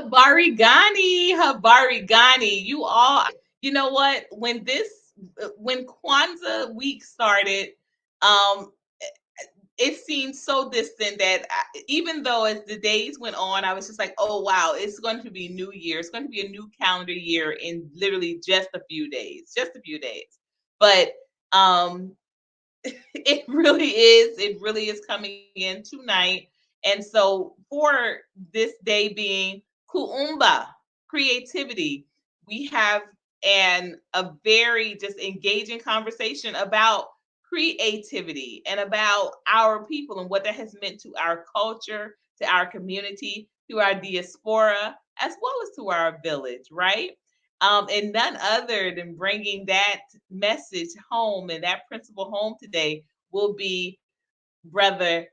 Habarigani. You all, you know what? When Kwanzaa week started, um, it seemed so distant that even though as the days went on, I was just like, oh wow, it's going to be New Year. It's going to be a new calendar year in literally just a few days, just a few days. But um, it really is coming in tonight. And so for this day being Kuumba, creativity, we have a very just engaging conversation about creativity and about our people and what that has meant to our culture, to our community, to our diaspora, as well as to our village, right? And none other than bringing that message home and that principle home today will be Brother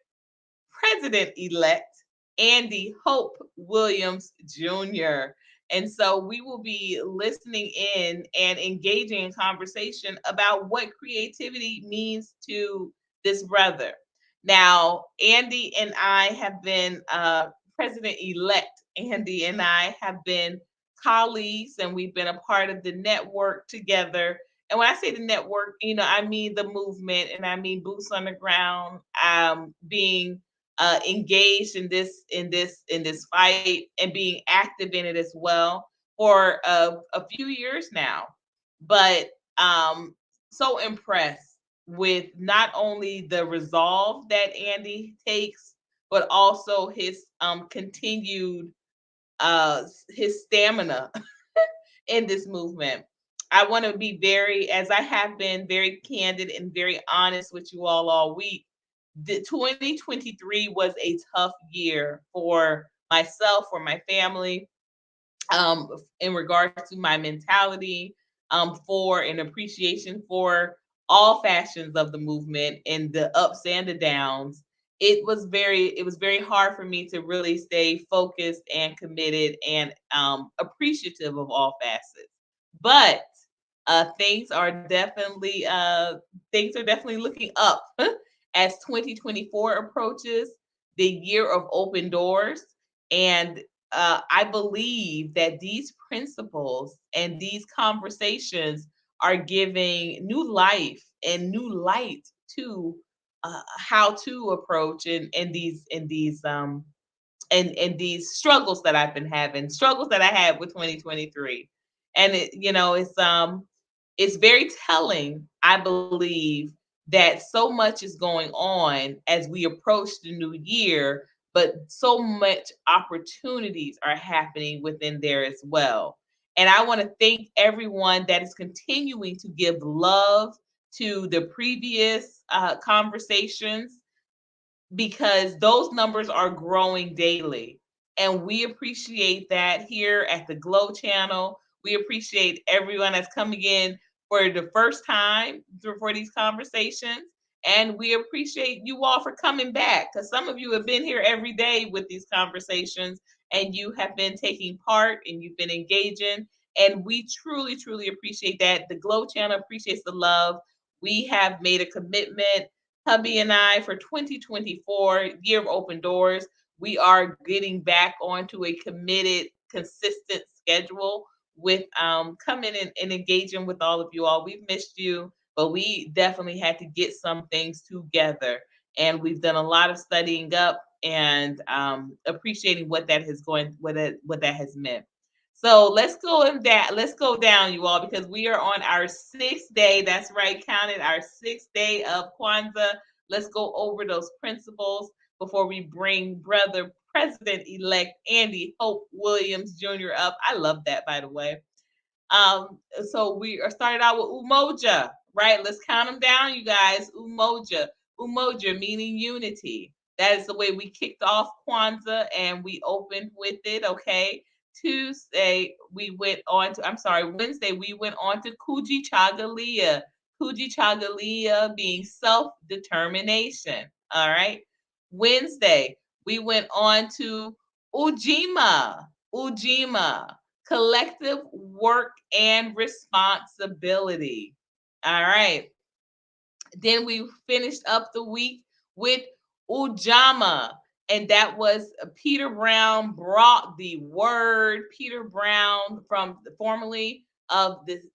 President elect Andy Hope Williams Jr. And so we will be listening in and engaging in conversation about what creativity means to this brother. Now, Andy and I have been, President elect Andy and I have been colleagues and we've been a part of the network together. And when I say the network, I mean the movement and I mean boots on the ground, being engaged in this fight and being active in it as well for a few years now. But so impressed with not only the resolve that Andy takes, but also his continued his stamina in this movement. I want to be very, as I have been, very candid and very honest with you all week. The 2023 was a tough year for myself, for my family, in regards to my mentality, for an appreciation for all fashions of the movement and the ups and the downs. It was very hard for me to really stay focused and committed and appreciative of all facets. But things are definitely looking up as 2024 approaches, the year of open doors. And I believe that these principles and these conversations are giving new life and new light to how to approach and these struggles that I've been having, struggles that I had with 2023. And it's very telling, I believe, that so much is going on as we approach the new year, but so much opportunities are happening within there as well. And I want to thank everyone that is continuing to give love to the previous conversations, because those numbers are growing daily. And we appreciate that here at the Glow channel. We appreciate everyone that's coming in for the first time for these conversations. And we appreciate you all for coming back, because some of you have been here every day with these conversations and you have been taking part and you've been engaging. And we truly, truly appreciate that. The Glow channel appreciates the love. We have made a commitment, hubby and I, for 2024, year of open doors. We are getting back onto a committed, consistent schedule with coming in and engaging with all of you all. We've missed you, but we definitely had to get some things together. And we've done a lot of studying up and appreciating what that has meant. So let's go down, you all, because we are on our sixth day. That's right, counted our sixth day of Kwanzaa. Let's go over those principles before we bring Brother President elect Andy Hope Williams Jr. up. I love that, by the way. So we are started out with Umoja, right? Let's count them down, you guys. Umoja. Umoja meaning unity. That is the way we kicked off Kwanzaa and we opened with it, okay? Wednesday we went on to Kuji Chagalia. Kuji Chagalia being self-determination. All right. Wednesday, we went on to Ujima. Ujima, collective work and responsibility. All right. Then we finished up the week with Ujama, and that was Peter Brown brought the word. Peter Brown, from the formerly of this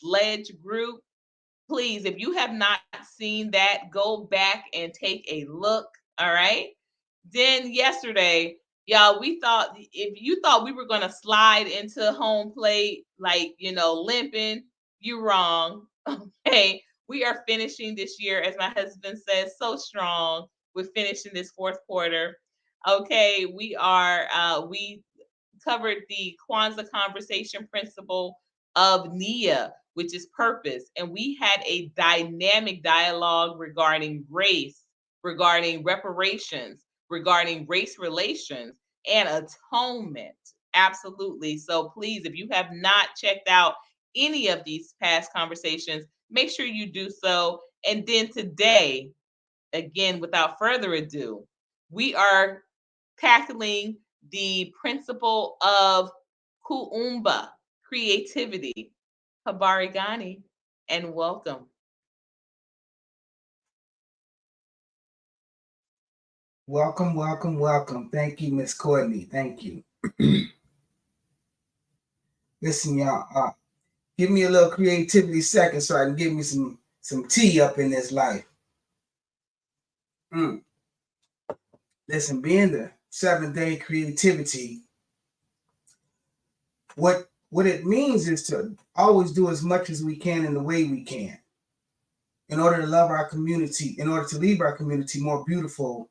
Ledge Group. Please, if you have not seen that, go back and take a look. All right. Then yesterday, y'all, we thought, if you thought we were going to slide into home plate, like, limping, you wrong. Okay. We are finishing this year, as my husband says, so strong. We're finishing this fourth quarter. Okay. We covered the Kwanzaa conversation principle of Nia, which is purpose. And we had a dynamic dialogue regarding race, regarding reparations, regarding race relations, and atonement. Absolutely. So please, if you have not checked out any of these past conversations, make sure you do so. And then today, again, without further ado, we are tackling the principle of Kuumba, creativity. Habari Gani, and welcome. Welcome, welcome, welcome. Thank you, Miss Courtney. Thank you. Listen, y'all. Give me a little creativity second so I can give me some tea up in this life. Listen, being the 7-day creativity, what it means is to always do as much as we can in the way we can, in order to love our community, in order to leave our community more beautiful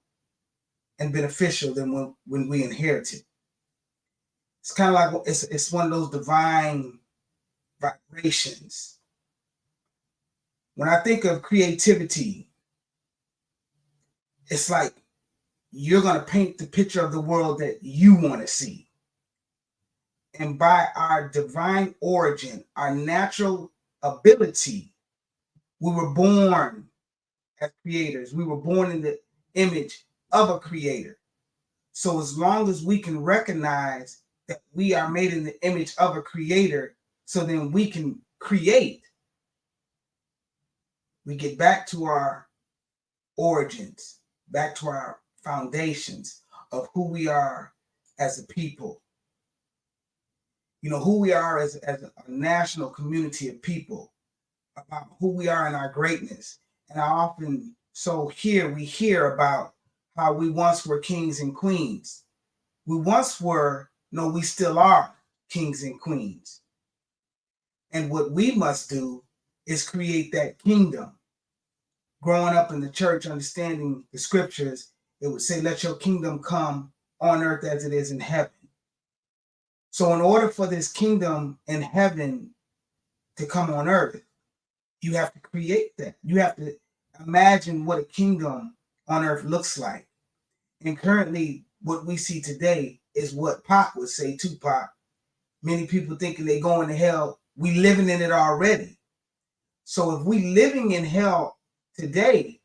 and beneficial than when we inherited. It's kind of like it's one of those divine vibrations. When I think of creativity, it's like you're going to paint the picture of the world that you want to see. And by our divine origin, our natural ability, we were born as creators. We were born in the image of a creator. So as long as we can recognize that we are made in the image of a creator, so then we can create, we get back to our origins, back to our foundations of who we are as a people. Who we are as a national community of people, about who we are in our greatness. And I often we hear about how we once were kings and queens. We once were, no, we still are kings and queens. And what we must do is create that kingdom. Growing up in the church, understanding the scriptures, it would say, let your kingdom come on earth as it is in heaven. So in order for this kingdom in heaven to come on earth, you have to create that. You have to imagine what a kingdom on earth looks like. And currently, what we see today is what Pac would say, Tupac. Many people thinking they're going to hell. We living in it already. So if we living in hell today,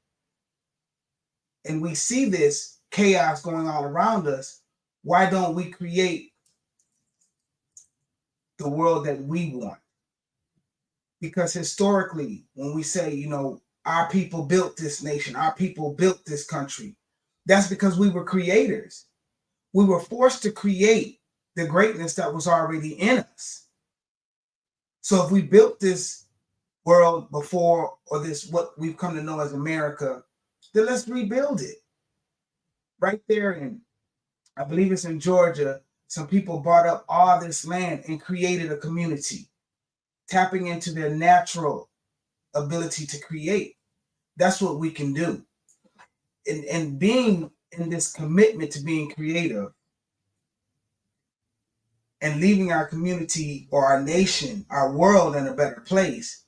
and we see this chaos going all around us, why don't we create the world that we want? Because historically, when we say, our people built this nation, our people built this country, that's because we were creators. We were forced to create the greatness that was already in us. So if we built this world before, or this, what we've come to know as America, then let's rebuild it. Right there in, I believe it's in Georgia, some people bought up all this land and created a community, tapping into their natural ability to create. That's what we can do. And being in this commitment to being creative and leaving our community or our nation, our world in a better place,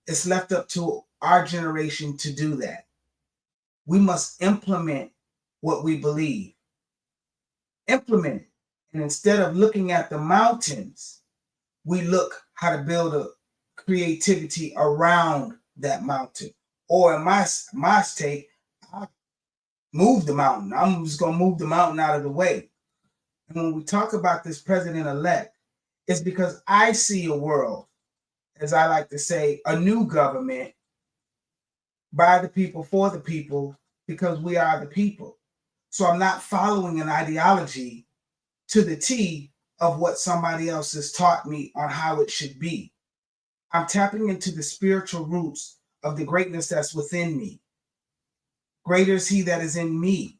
it's left up to our generation to do that. We must implement what we believe. Implement it. And instead of looking at the mountains, we look how to build a creativity around that mountain. Or in my state, I move the mountain. I'm just going to move the mountain out of the way. And when we talk about this president-elect, it's because I see a world, as I like to say, a new government by the people, for the people, because we are the people. So I'm not following an ideology to the T of what somebody else has taught me on how it should be. I'm tapping into the spiritual roots of the greatness that's within me. Greater is he that is in me.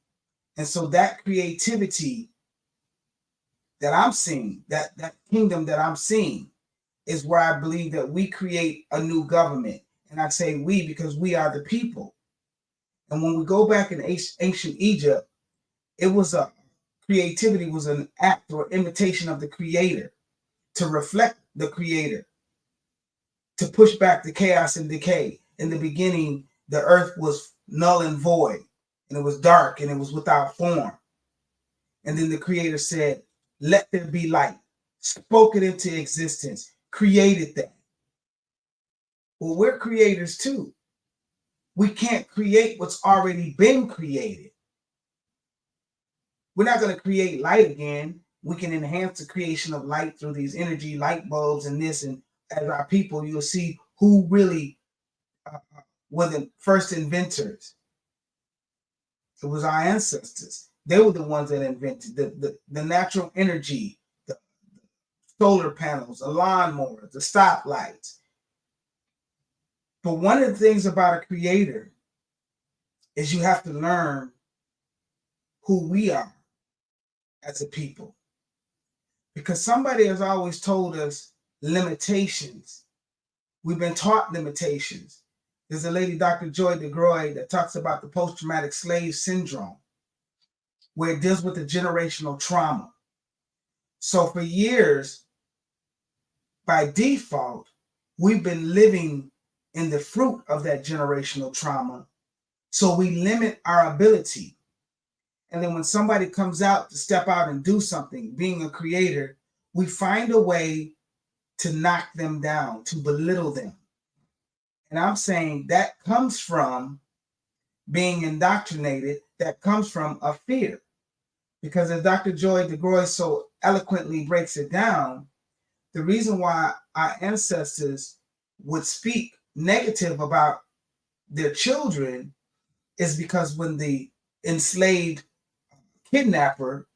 And so that creativity that I'm seeing, that kingdom that I'm seeing, is where I believe that we create a new government. And I say we because we are the people. And when we go back in ancient Egypt, it was creativity was an act or imitation of the creator, to reflect the creator, to push back the chaos and decay. In the beginning, the earth was null and void, and it was dark, and it was without form. And then the creator said, let there be light, spoke it into existence, created that. Well, we're creators too. We can't create what's already been created. We're not going to create light again. We can enhance the creation of light through these energy light bulbs and this. And as our people, you'll see who really were the first inventors. It was our ancestors. They were the ones that invented the natural energy, the solar panels, the lawnmowers, the stoplights. But one of the things about a creator is you have to learn who we are as a people. Because somebody has always told us limitations. We've been taught limitations. There's a lady, Dr. Joy DeGroy, that talks about the post-traumatic slave syndrome, where it deals with the generational trauma. So for years, by default, we've been living in the fruit of that generational trauma. So we limit our ability. And then when somebody comes out to step out and do something, being a creator, we find a way to knock them down, to belittle them. And I'm saying that comes from being indoctrinated, that comes from a fear. Because as Dr. Joy DeGroy so eloquently breaks it down, the reason why our ancestors would speak negative about their children is because when the enslaved kidnapper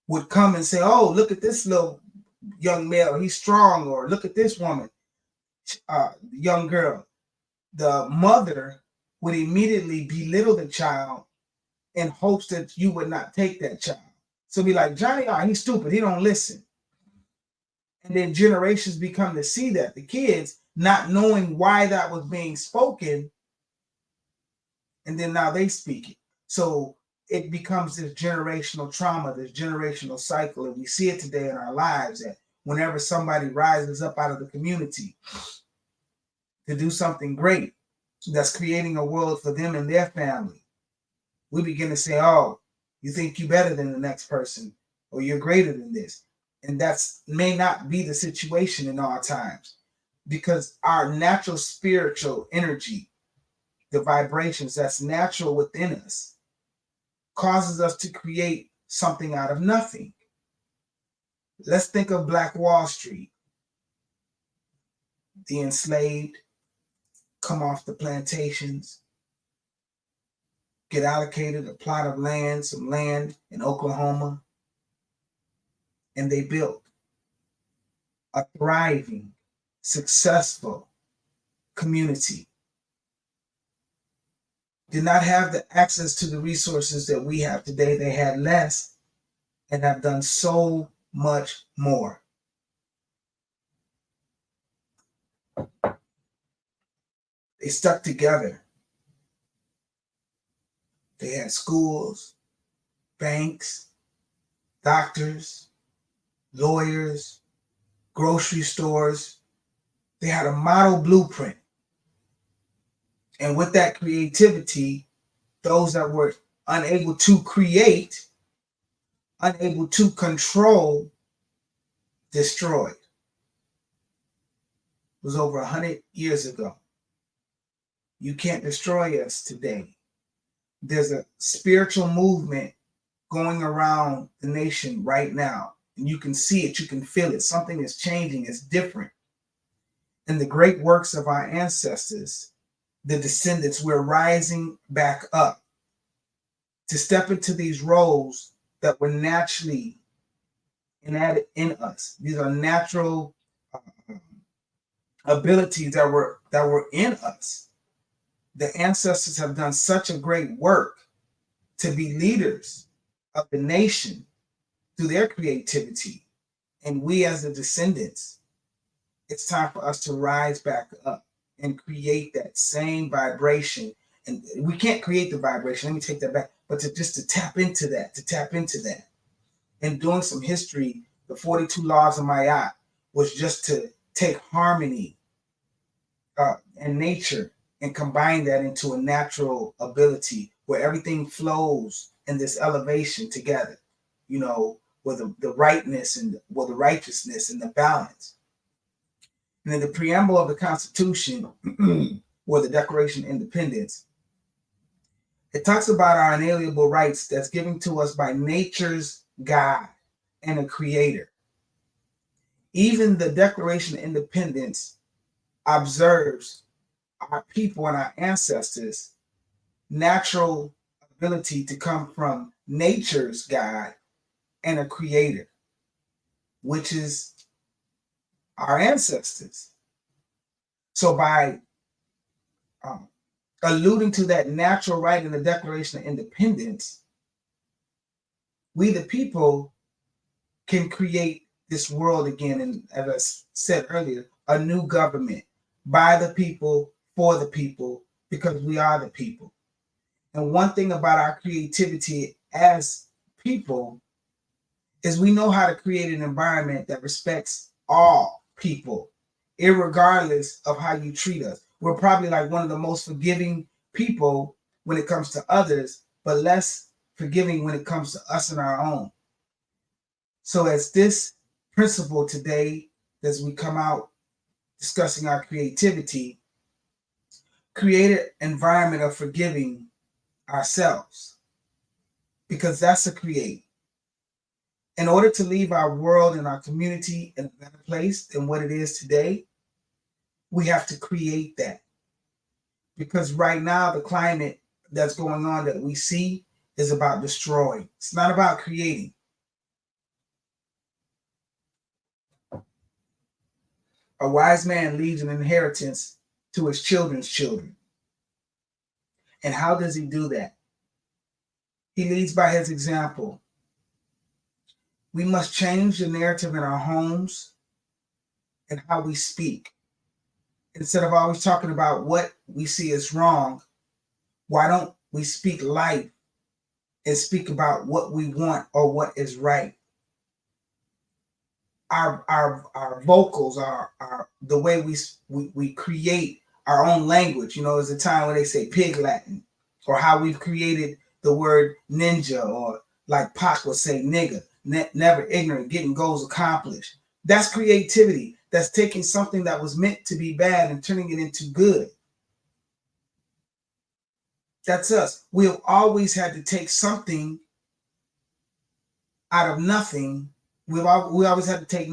would come and say, oh, look at this little young male, he's strong, or look at this woman, young girl, the mother would immediately belittle the child in hopes that you would not take that child. So be like, Johnny, he's stupid, he don't listen. And then generations become to see that. The kids, not knowing why that was being spoken, and then now they speak it. So it becomes this generational trauma, this generational cycle. And we see it today in our lives, that whenever somebody rises up out of the community to do something great, that's creating a world for them and their family, we begin to say, oh, you think you're better than the next person, or you're greater than this. And that's may not be the situation in all times, because our natural spiritual energy, the vibrations that's natural within us, causes us to create something out of nothing. Let's think of Black Wall Street. The enslaved come off the plantations, get allocated a plot of land, some land in Oklahoma, and they built a thriving, successful community. Did not have the access to the resources that we have today. They had less and have done so much more. They stuck together. They had schools, banks, doctors, lawyers, grocery stores. They had a model blueprint. And with that creativity, those that were unable to create, unable to control, destroyed. It was over 100 years ago. You can't destroy us today. There's a spiritual movement going around the nation right now. And you can see it, you can feel it. Something is changing, it's different. And the great works of our ancestors, the descendants, we're rising back up. to step into these roles that were naturally innate in us. These are natural uh, abilities that were in us. The ancestors have done such a great work to be leaders of the nation through their creativity. And we as the descendants, it's time for us to rise back up and create that same vibration. And we can't create the vibration, let me take that back, but to tap into that, And doing some history, the 42 laws of Ma'at was just to take harmony and nature and combine that into a natural ability where everything flows in this elevation together, with the rightness and with the righteousness and the balance. And in the preamble of the Constitution, or the Declaration of Independence, it talks about our inalienable rights that's given to us by nature's God and a creator. Even the Declaration of Independence observes our people and our ancestors' natural ability to come from nature's God and a creator, which is our ancestors. So by alluding to that natural right in the Declaration of Independence, we the people can create this world again. And as I said earlier, a new government by the people, for the people, because we are the people. And one thing about our creativity as people is we know how to create an environment that respects all people, irregardless of how you treat us. We're probably like one of the most forgiving people when it comes to others, but less forgiving when it comes to us and our own. So as this principle today, as we come out discussing our creativity, create an environment of forgiving ourselves, because that's a create. In order to leave our world and our community in a better place than what it is today, we have to create that. Because right now, the climate that's going on that we see is about destroying. It's not about creating. A wise man leaves an inheritance to his children's children. And how does he do that? He leads by his example. We must change the narrative in our homes and how we speak. Instead of always talking about what we see as wrong, why don't we speak life and speak about what we want or what is right? Our vocals, our the way we create our own language. There's a time when they say pig Latin, or how we've created the word ninja, or like Pac would say nigga, never ignorant, getting goals accomplished. That's creativity. That's taking something that was meant to be bad and turning it into good. That's us. We've always had to take something out of nothing. We always had to take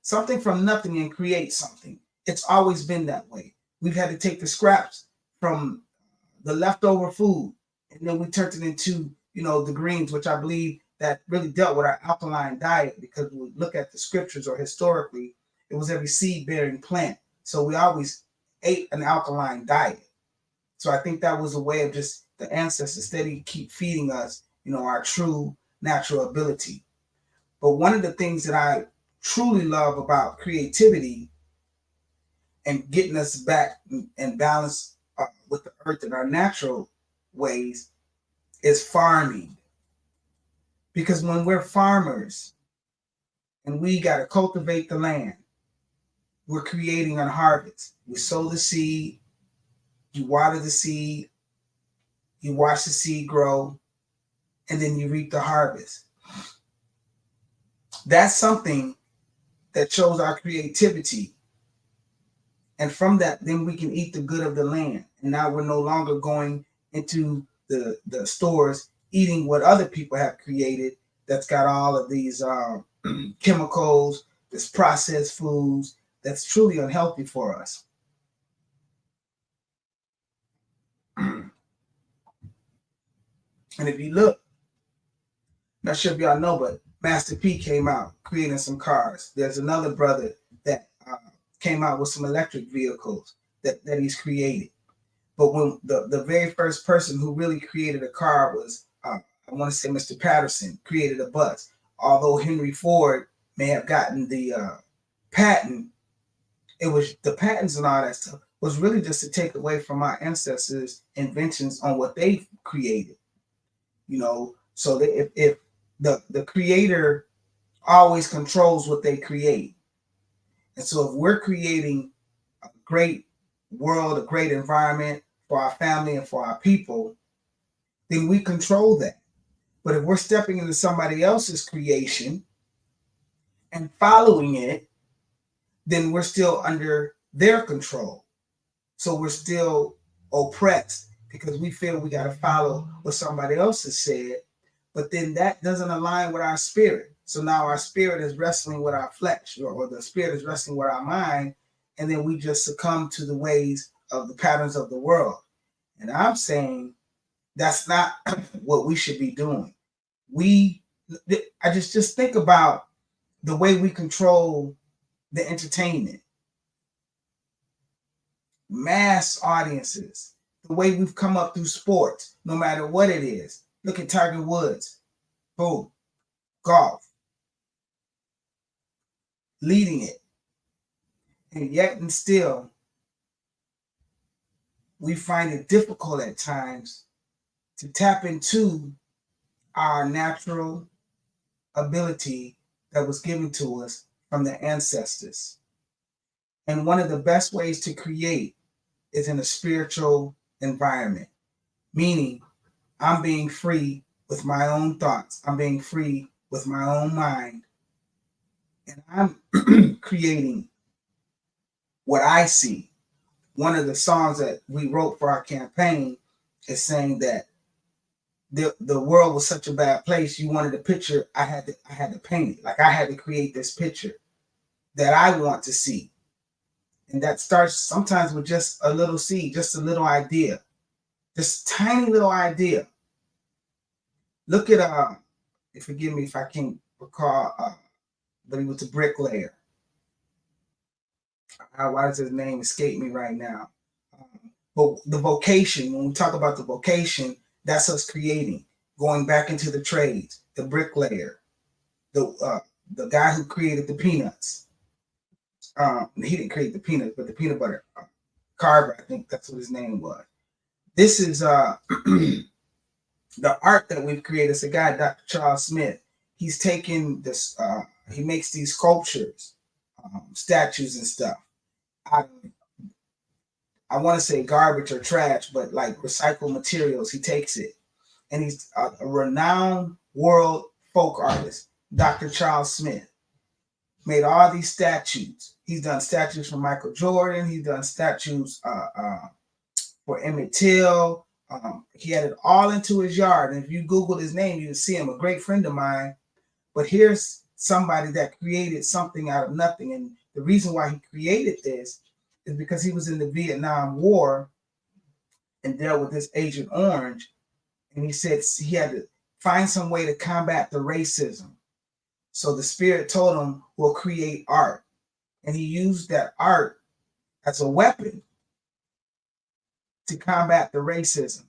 something from nothing and create something. It's always been that way. We've had to take the scraps from the leftover food, and then we turned it into, the greens, which I believe that really dealt with our alkaline diet, because we look at the scriptures, or historically, it was every seed-bearing plant. So we always ate an alkaline diet. So I think that was a way of just the ancestors steady keep feeding us, our true natural ability. But one of the things that I truly love about creativity and getting us back and balance with the earth and our natural ways is farming. Because when we're farmers and we got to cultivate the land, we're creating a harvest. We sow the seed, you water the seed, you watch the seed grow, and then you reap the harvest. That's something that shows our creativity. And from that, then we can eat the good of the land. And now we're no longer going into the stores eating what other people have created that's got all of these chemicals, this processed foods that's truly unhealthy for us. And if you look, not sure if y'all know, but Master P came out creating some cars. There's another brother that came out with some electric vehicles that he's created. But when the very first person who really created a car was, I want to say Mr. Patterson, created a bus. Although Henry Ford may have gotten the patent, it was the patents and all that stuff was really just to take away from our ancestors' inventions on what they created. You know, so that if the creator always controls what they create, and so if we're creating a great world, a great environment for our family and for our people, then we control that. But if we're stepping into somebody else's creation and following it, then we're still under their control. So we're still oppressed because we feel we got to follow what somebody else has said. But then that doesn't align with our spirit. So now our spirit is wrestling with our flesh, or the spirit is wrestling with our mind. And then we just succumb to the ways of the patterns of the world. And I'm saying that's not what we should be doing. I just think about the way we control the entertainment, mass audiences, the way we've come up through sports, no matter what it is. Look at Tiger Woods, boom, golf, leading it. And yet and still, we find it difficult at times to tap into our natural ability that was given to us from the ancestors. And one of the best ways to create is in a spiritual environment, meaning I'm being free with my own thoughts. I'm being free with my own mind. And I'm creating what I see. One of the songs that we wrote for our campaign is saying that the world was such a bad place. You wanted a picture, I had to paint it. Like I had to create this picture that I want to see. And that starts sometimes with just a little seed, just a little idea, just tiny little idea. Look at forgive me if I can't recall, but he was a bricklayer. Why does his name escape me right now? But the vocation, when we talk about the vocation, that's us creating, going back into the trades, the bricklayer, the guy who created the peanuts. He didn't create the peanuts, but the peanut butter carver, I think that's what his name was. This is the art that we've created. It's a guy, Dr. Charles Smith. He's taken this, he makes these sculptures, statues and stuff out of, I want to say garbage or trash, but like recycled materials. He takes it, and he's a renowned world folk artist, Dr. Charles Smith. Made all these statues. He's done statues for Michael Jordan. He's done statues for Emmett Till. He had it all into his yard. And if you Google his name, you will see him, a great friend of mine. But here's somebody that created something out of nothing. And the reason why he created this is because he was in the Vietnam War and dealt with this Agent Orange. And he said he had to find some way to combat the racism. So the spirit told him, we'll create art. And he used that art as a weapon to combat the racism.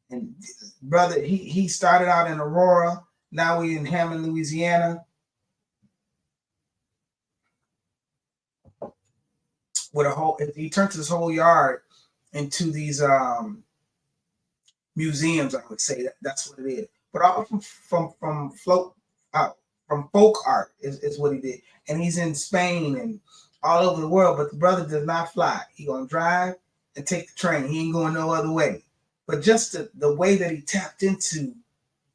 And brother, he started out in Aurora. Now we're in Hammond, Louisiana. With he turned his whole yard into these museums, I would say. That's what it is. But all from folk art is what he did. And he's in Spain and all over the world, but the brother does not fly. He gonna drive and take the train. He ain't going no other way. But just the way that he tapped into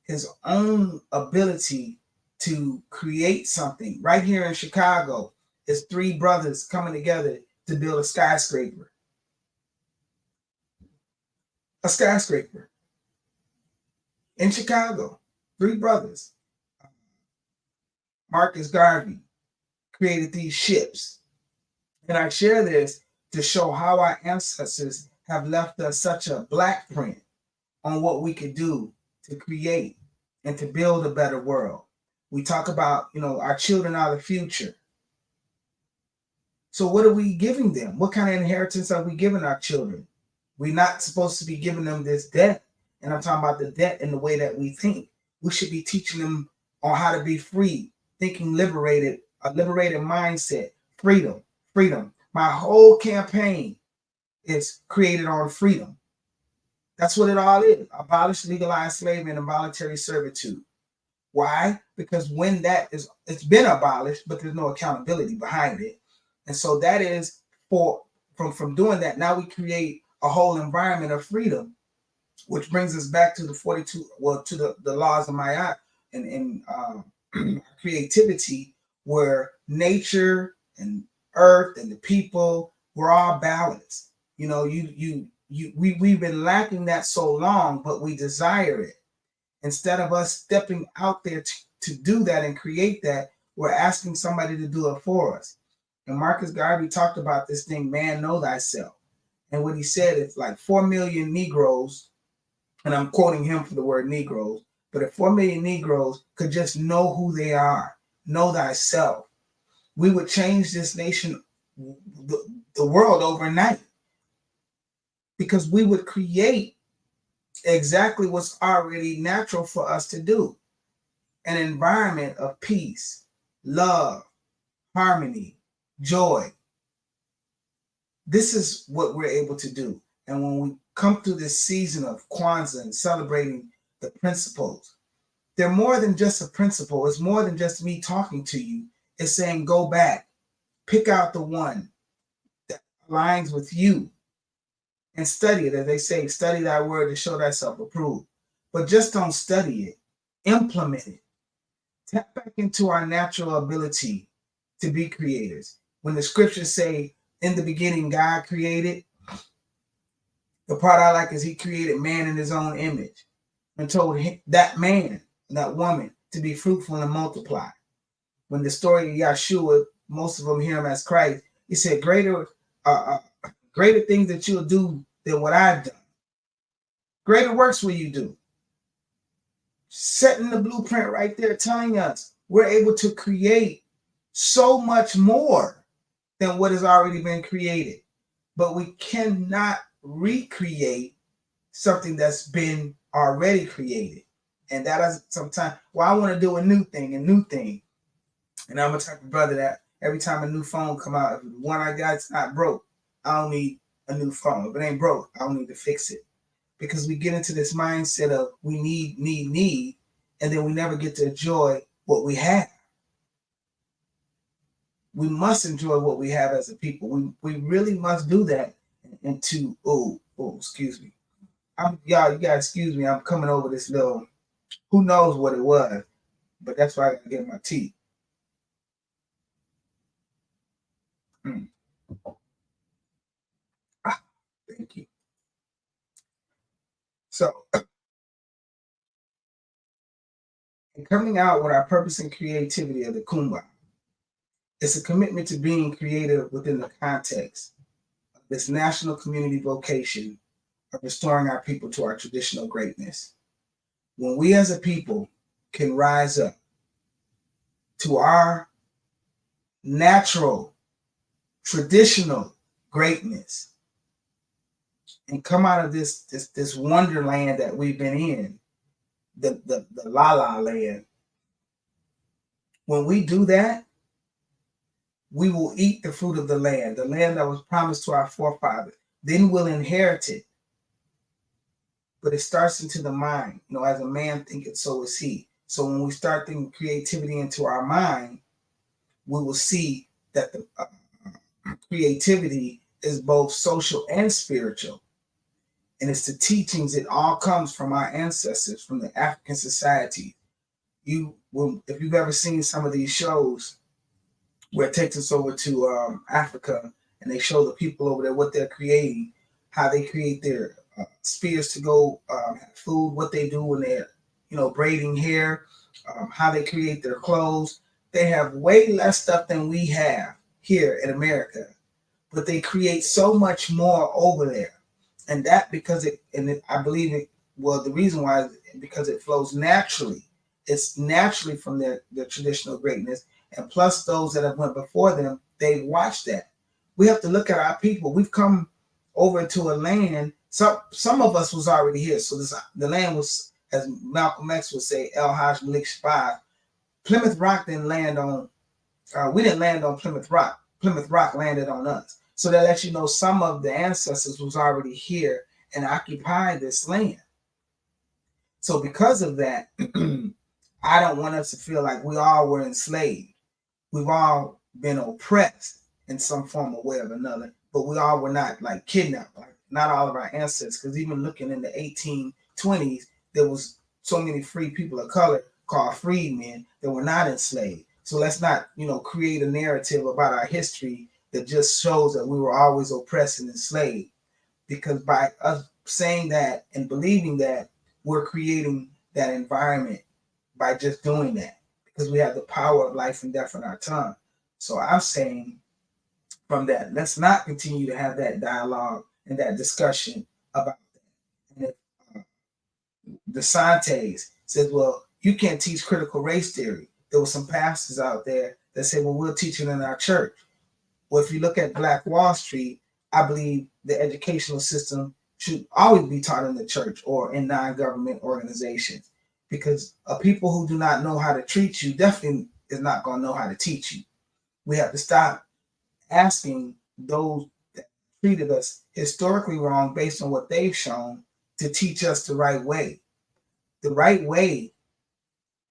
his own ability to create something. Right here in Chicago, is 3 brothers coming together to build a skyscraper. A skyscraper. In Chicago, 3 brothers. Marcus Garvey created these ships. And I share this to show how our ancestors have left us such a black print on what we could do to create and to build a better world. We talk about, our children are the future. So what are we giving them? What kind of inheritance are we giving our children? We're not supposed to be giving them this debt. And I'm talking about the debt in the way that we think. We should be teaching them on how to be free, thinking liberated, a liberated mindset, freedom, freedom. My whole campaign is created on freedom. That's what it all is. Abolish legalized slavery and involuntary servitude. Why? Because when it's been abolished, but there's no accountability behind it. And so that is from doing that, now we create a whole environment of freedom, which brings us back to the 42, to the laws of Ma'at and creativity, where nature and earth and the people, we're all balanced. We've been lacking that so long, but we desire it. Instead of us stepping out there to do that and create that, we're asking somebody to do it for us. And Marcus Garvey talked about this thing, man, know thyself. And what he said is like 4 million Negroes, and I'm quoting him for the word Negroes, but if 4 million Negroes could just know who they are, know thyself, we would change this nation, the world overnight. Because we would create exactly what's already natural for us to do. An environment of peace, love, harmony, joy. This is what we're able to do. And when we come through this season of Kwanzaa and celebrating the principles, they're more than just a principle. It's more than just me talking to you. It's saying, go back, pick out the one that aligns with you and study it. As they say, study thy word to show thyself approved. But just don't study it, implement it. Tap back into our natural ability to be creators. When the scriptures say, in the beginning, God created, the part I like is he created man in his own image and told that man, that woman, to be fruitful and multiply. When the story of Yahshua, most of them hear him as Christ, he said, greater things that you'll do than what I've done. Greater works will you do. Setting the blueprint right there, telling us we're able to create so much more than what has already been created. But we cannot recreate something that's been already created. And that is sometimes, I want to do a new thing. And I'm a type of brother that every time a new phone come out, if the one I got's not broke, I don't need a new phone. If it ain't broke, I don't need to fix it. Because we get into this mindset of we need, and then we never get to enjoy what we have. We must enjoy what we have as a people. We really must do that. And excuse me. You gotta excuse me. I'm coming over this little, who knows what it was, but that's why I gotta get my tea. Thank you. So, coming out with our purpose and creativity of the Kuumba, it's a commitment to being creative within the context of this national community vocation of restoring our people to our traditional greatness. When we as a people can rise up to our natural, traditional greatness and come out of this wonderland that we've been in, the la la land. When we do that, we will eat the fruit of the land that was promised to our forefathers. Then we'll inherit it. But it starts into the mind. As a man thinketh, so is he. So when we start thinking creativity into our mind, we will see that the creativity is both social and spiritual. And it's the teachings, it all comes from our ancestors, from the African society. If you've ever seen some of these shows where it takes us over to Africa and they show the people over there what they're creating, how they create their spears to go have food, what they do when they're, braiding hair, how they create their clothes. They have way less stuff than we have here in America, but they create so much more over there. And that because I believe it, the reason why because it flows naturally. It's naturally from their traditional greatness. And plus those that have went before them, they watched that. We have to look at our people. We've come over into a land. Some of us was already here. So the land was, as Malcolm X would say, El Haj Malik Shabazz. Plymouth Rock didn't land on, we didn't land on Plymouth Rock. Plymouth Rock landed on us. So that lets you know some of the ancestors was already here and occupied this land. So because of that, I don't want us to feel like we all were enslaved. We've all been oppressed in some form or way or another, but we all were not like kidnapped. Like not all of our ancestors, because even looking in the 1820s, there was so many free people of color called freedmen that were not enslaved. So let's not, create a narrative about our history that just shows that we were always oppressed and enslaved. Because by us saying that and believing that, we're creating that environment by just doing that, because we have the power of life and death in our tongue. So I'm saying from that, let's not continue to have that dialogue and that discussion about that. And if DeSantis says, well, you can't teach critical race theory. There were some pastors out there that said, well, we'll teach it in our church. Well, if you look at Black Wall Street, I believe the educational system should always be taught in the church or in non-government organizations, because people who do not know how to treat you definitely is not going to know how to teach you. We have to stop asking those that treated us historically wrong based on what they've shown to teach us the right way. The right way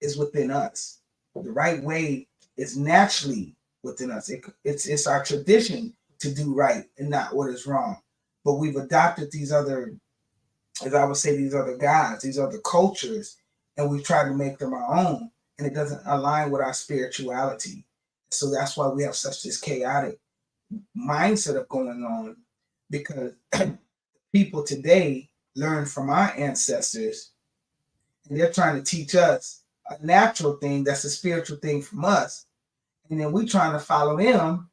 is within us. The right way is naturally within us. It's our tradition to do right and not what is wrong. But we've adopted these other, as I would say, these other gods, these other cultures, and we've tried to make them our own, and it doesn't align with our spirituality. So that's why we have such this chaotic mindset of going on, because people today learn from our ancestors, and they're trying to teach us a natural thing that's a spiritual thing from us. And then we're trying to follow them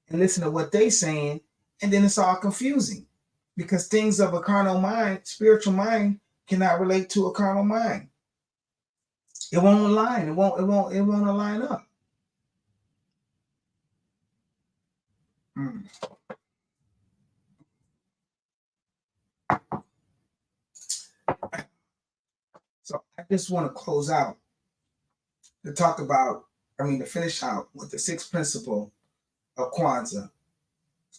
and listen to what they're saying, and then it's all confusing, because things of a carnal mind, spiritual mind, cannot relate to a carnal mind. It won't align. It won't align up. So I just want to close out to talk about, to finish out with the sixth principle of Kwanzaa,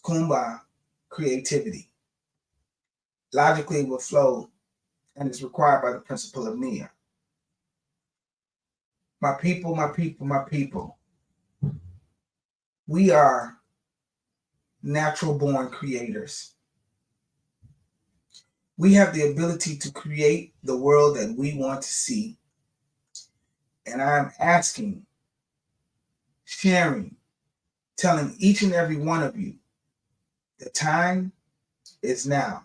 Kuumba, creativity. Logically, it will flow and is required by the principle of Nia. My people, my people, my people. We are natural born creators. We have the ability to create the world that we want to see. And I'm asking, sharing, telling each and every one of you, the time is now.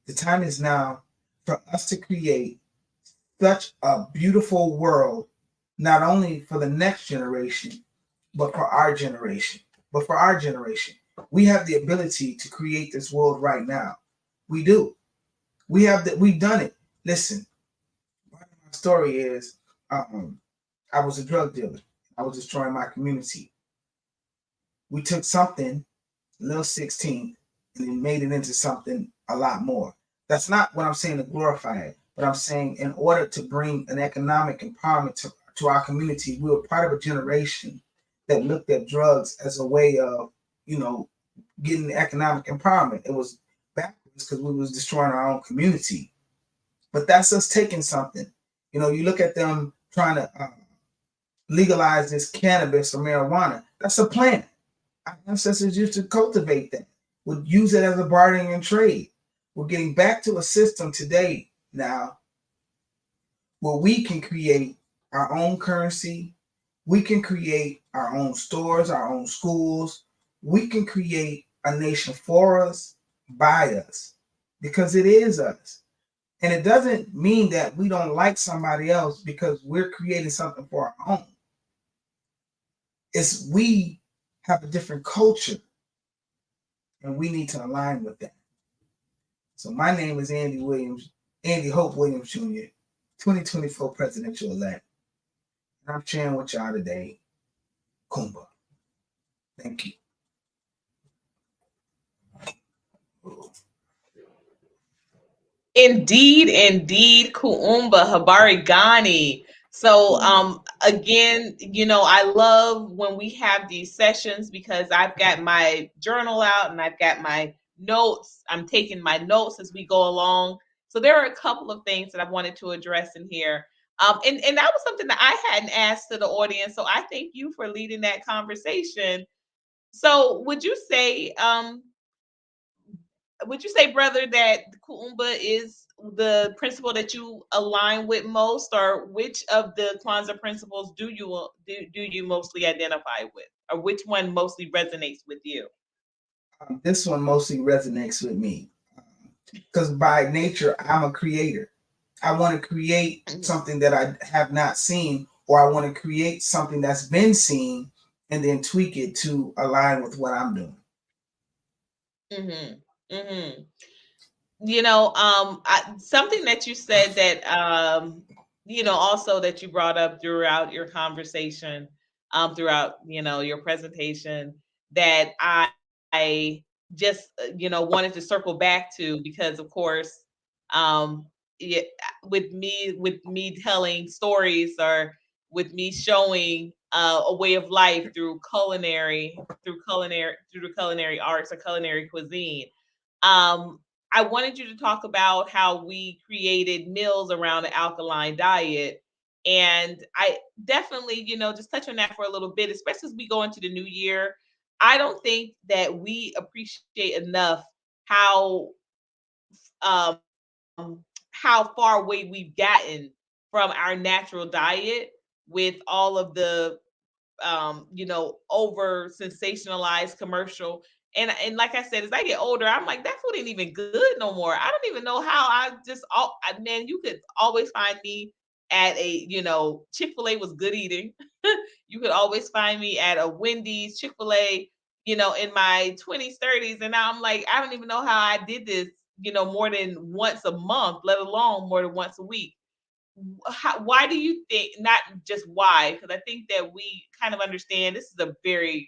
The time is now for us to create such a beautiful world, not only for the next generation, but for our generation. We have the ability to create this world right now. We do. We've done it. Listen, my story is, I was a drug dealer. I was destroying my community. We took something, little 16, and then made it into something a lot more. That's not what I'm saying to glorify it, but I'm saying in order to bring an economic empowerment to our community, we were part of a generation that looked at drugs as a way of, getting economic empowerment. It was backwards because we was destroying our own community. But that's us taking something. You look at them trying to legalize this cannabis or marijuana. That's a plant. Our ancestors used to cultivate that, would use it as a bartering and trade. We're getting back to a system today now where we can create our own currency. We can create our own stores, our own schools. We can create a nation for us, by us, because it is us. And it doesn't mean that we don't like somebody else because we're creating something for our own. It's we have a different culture, and we need to align with that. So my name is Andy Hope Williams Jr., 2024 presidential elect. And I'm sharing with y'all today, Kuumba. Thank you. Indeed, indeed, Kuumba, Habari Gani. So again, I love when we have these sessions because I've got my journal out and I've got my notes. I'm taking my notes as we go along. So there are a couple of things that I wanted to address in here. And that was something that I hadn't asked to the audience. So I thank you for leading that conversation. So would you say, brother, that Kuumba is the principle that you align with most, or which of the Kwanzaa principles do you mostly identify with, or which one mostly resonates with you? This one mostly resonates with me because by nature, I'm a creator. I want to create something that I have not seen, or I want to create something that's been seen and then tweak it to align with what I'm doing. Mm-hmm. Mm-hmm. Something that you said that also that you brought up throughout your conversation, throughout your presentation, that I just wanted to circle back to, because of course, um, yeah, with me telling stories, or with me showing a way of life through the culinary arts or culinary cuisine. um, I wanted you to talk about how we created meals around an alkaline diet. And I definitely, just touch on that for a little bit, especially as we go into the new year. I don't think that we appreciate enough how um how far away we've gotten from our natural diet, with all of the over sensationalized commercial. And like I said, as I get older, I'm like, that food ain't even good no more. I don't even know how man, you could always find me at Chick-fil-A was good eating. You could always find me at a Wendy's, Chick-fil-A, in my 20s, 30s. And now I'm like, I don't even know how I did this, more than once a month, let alone more than once a week. Why do you think, not just why, because I think that we kind of understand this is a very,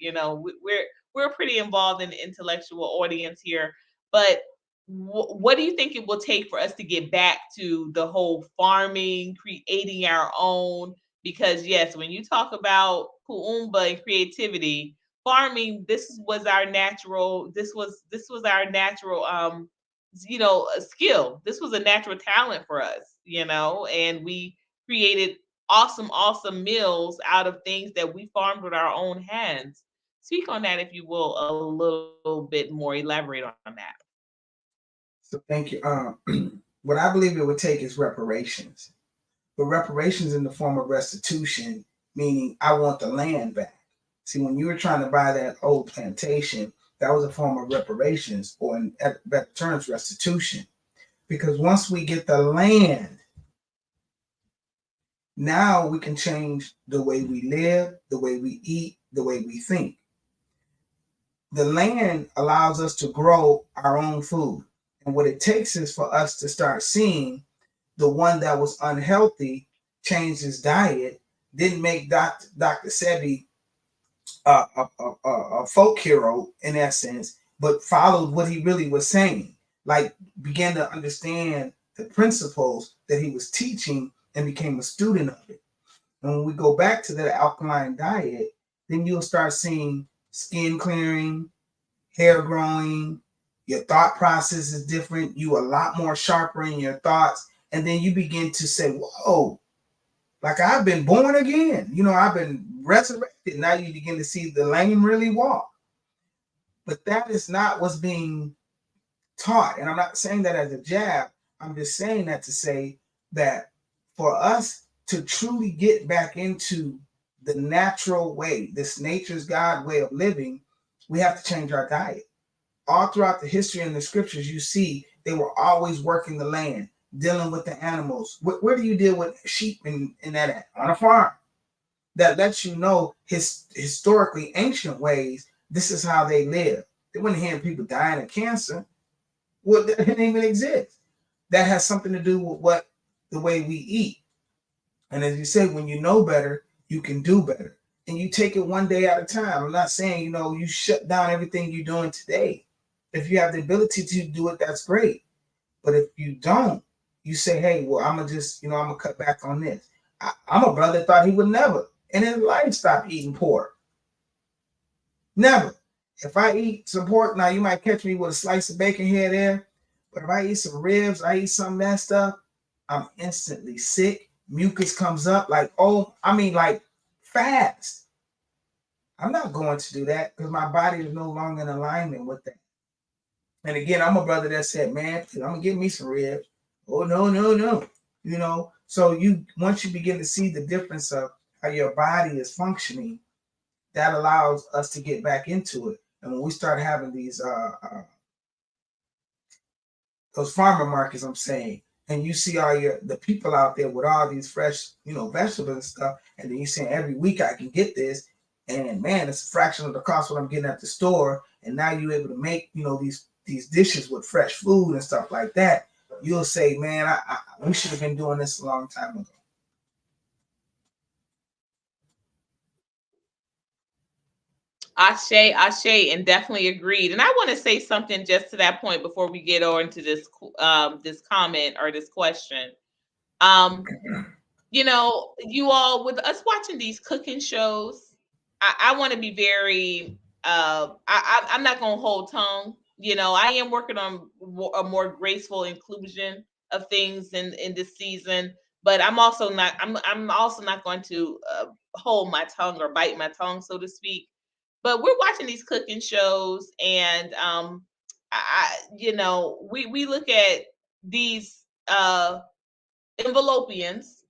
we're pretty involved in the intellectual audience here, but what do you think it will take for us to get back to the whole farming, creating our own? Because yes, when you talk about Kuumba and creativity, farming, this was our natural a skill. This was a natural talent for us, and we created awesome meals out of things that we farmed with our own hands. Speak on that, if you will, a little bit more, elaborate on that. So thank you. What I believe it would take is reparations, but reparations in the form of restitution, meaning I want the land back. See, when you were trying to buy that old plantation, that was a form of reparations, or in better terms, restitution. Because once we get the land, now we can change the way we live, the way we eat, the way we think. The land allows us to grow our own food. And what it takes is for us to start seeing the one that was unhealthy change his diet, didn't make Dr. Sebi a folk hero in that sense, but followed what he really was saying. Like, began to understand the principles that he was teaching and became a student of it. And when we go back to that alkaline diet, then you'll start seeing skin clearing, hair growing, your thought process is different, you a lot more sharper in your thoughts, and then you begin to say, whoa, like I've been born again, I've been resurrected. Now you begin to see the lame really walk. But that is not what's being taught. And I'm not saying that as a jab, I'm just saying that to say that for us to truly get back into the natural way, this nature's God way of living, we have to change our diet. All throughout the history and the scriptures, you see they were always working the land, dealing with the animals. Where do you deal with sheep in that? On a farm. That lets you know historically ancient ways, this is how they live. They wouldn't hear people dying of cancer. Well, that didn't even exist. That has something to do with the way we eat. And as you say, when you know better, you can do better. And you take it one day at a time. I'm not saying, you shut down everything you're doing today. If you have the ability to do it, that's great. But if you don't, you say, hey, well, I'm going to just, I'm going to cut back on this. I'm a brother that thought he would never in his life stop eating pork. Never. If I eat some pork, now you might catch me with a slice of bacon here and there. But if I eat some ribs, I eat some of that stuff, I'm instantly sick. Mucus comes up like fast. I'm not going to do that because my body is no longer in alignment with that. And again, I'm a brother that said, man, I'm gonna give me some ribs. Oh no, no, no. So once you begin to see the difference of how your body is functioning, that allows us to get back into it. And when we start having these those farmer markets, I'm saying, and you see all the people out there with all these fresh, vegetables and stuff, and then you saying every week I can get this, and man, it's a fraction of the cost what I'm getting at the store, and now you're able to make, these dishes with fresh food and stuff like that. You'll say, man, we should have been doing this a long time ago. Ashe, and definitely agreed. And I want to say something just to that point before we get on to this comment or this question. You all with us watching these cooking shows, I want to be very. I'm not gonna hold tongue. I am working on a more graceful inclusion of things in this season, but I'm also not. I'm also not going to hold my tongue or bite my tongue, so to speak. But we're watching these cooking shows, and we look at these envelopians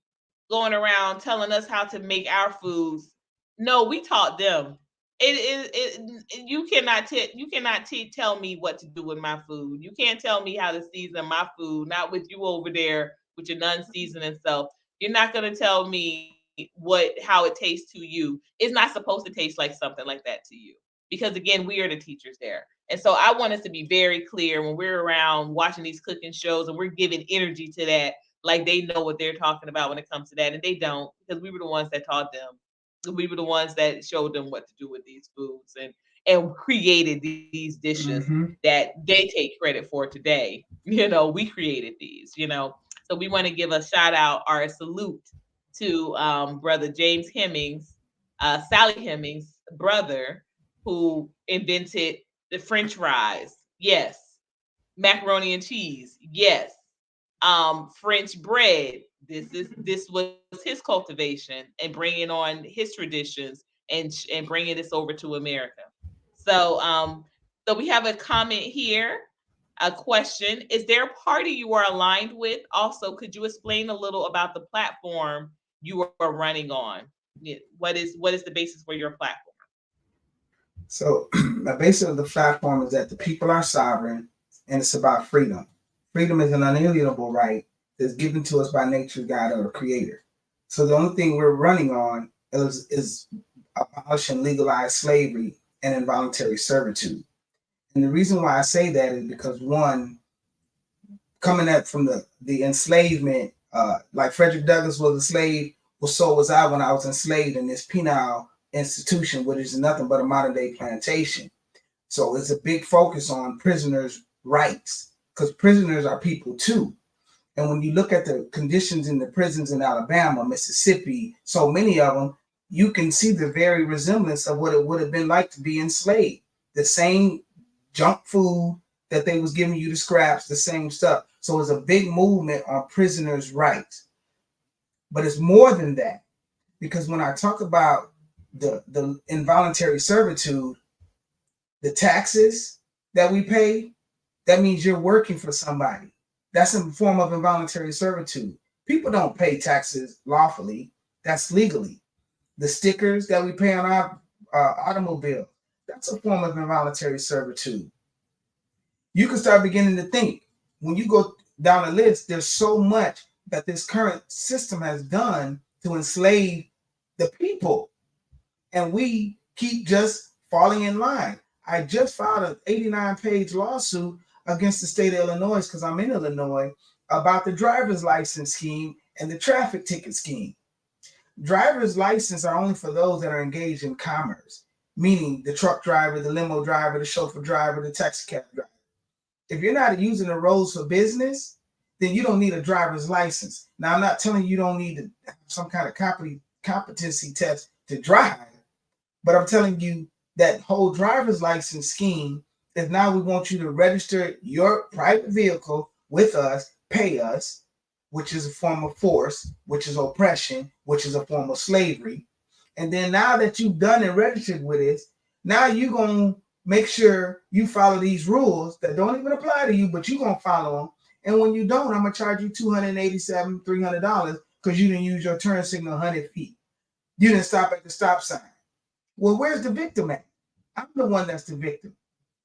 going around telling us how to make our foods. No, we taught them. You cannot tell me what to do with my food. You can't tell me how to season my food. Not with you over there with your non-seasoning self. You're not gonna tell me how it tastes to you. It's not supposed to taste like something like that to you. Because again, we are the teachers there. And so I want us to be very clear when we're around watching these cooking shows and we're giving energy to that, like they know what they're talking about when it comes to that, and they don't, because we were the ones that taught them. We were the ones that showed them what to do with these foods and created these dishes that they take credit for today. We created these. So we want to give a shout out or a salute to brother James Hemmings, Sally Hemmings' brother, who invented the French fries. Yes. Macaroni and cheese. Yes. French bread. This was his cultivation and bringing on his traditions and bringing this over to America. So so we have a comment here, a question: is there a party you are aligned with? Also, could you explain a little about the platform you are running on? What is the basis for your platform? So the basis of the platform is that the people are sovereign, and it's about freedom. Freedom is an unalienable right that's given to us by nature, God, or Creator. So the only thing we're running on is abolishing legalized slavery and involuntary servitude. And the reason why I say that is because, one, coming up from the enslavement, like Frederick Douglass was a slave, well, so was I when I was enslaved in this penal institution, which is nothing but a modern day plantation. So it's a big focus on prisoners' rights, because prisoners are people too. And when you look at the conditions in the prisons in Alabama, Mississippi, so many of them, you can see the very resemblance of what it would have been like to be enslaved. The same junk food that they was giving you, the scraps, the same stuff. So it's a big movement on prisoners' rights. But it's more than that, because when I talk about the involuntary servitude, the taxes that we pay, that means you're working for somebody. That's a form of involuntary servitude. People don't pay taxes lawfully. That's legally. The stickers that we pay on our automobile, that's a form of involuntary servitude. You can start beginning to think, when you go down the list, there's so much that this current system has done to enslave the people. And we keep just falling in line. I just filed an 89-page lawsuit against the state of Illinois, because I'm in Illinois, about the driver's license scheme and the traffic ticket scheme. Driver's license are only for those that are engaged in commerce, meaning the truck driver, the limo driver, the chauffeur driver, the taxi cab driver. If you're not using the roads for business, then you don't need a driver's license. Now, I'm not telling you don't need to have some kind of competency test to drive, but I'm telling you that whole driver's license scheme is now we want you to register your private vehicle with us, pay us, which is a form of force, which is oppression, which is a form of slavery. And then now that you've done and registered with us, now you're going to make sure you follow these rules that don't even apply to you, but you're going to follow them. And when you don't, I'm going to charge you $287, $300 because you didn't use your turn signal 100 feet. You didn't stop at the stop sign. Well, where's the victim at? I'm the one that's the victim.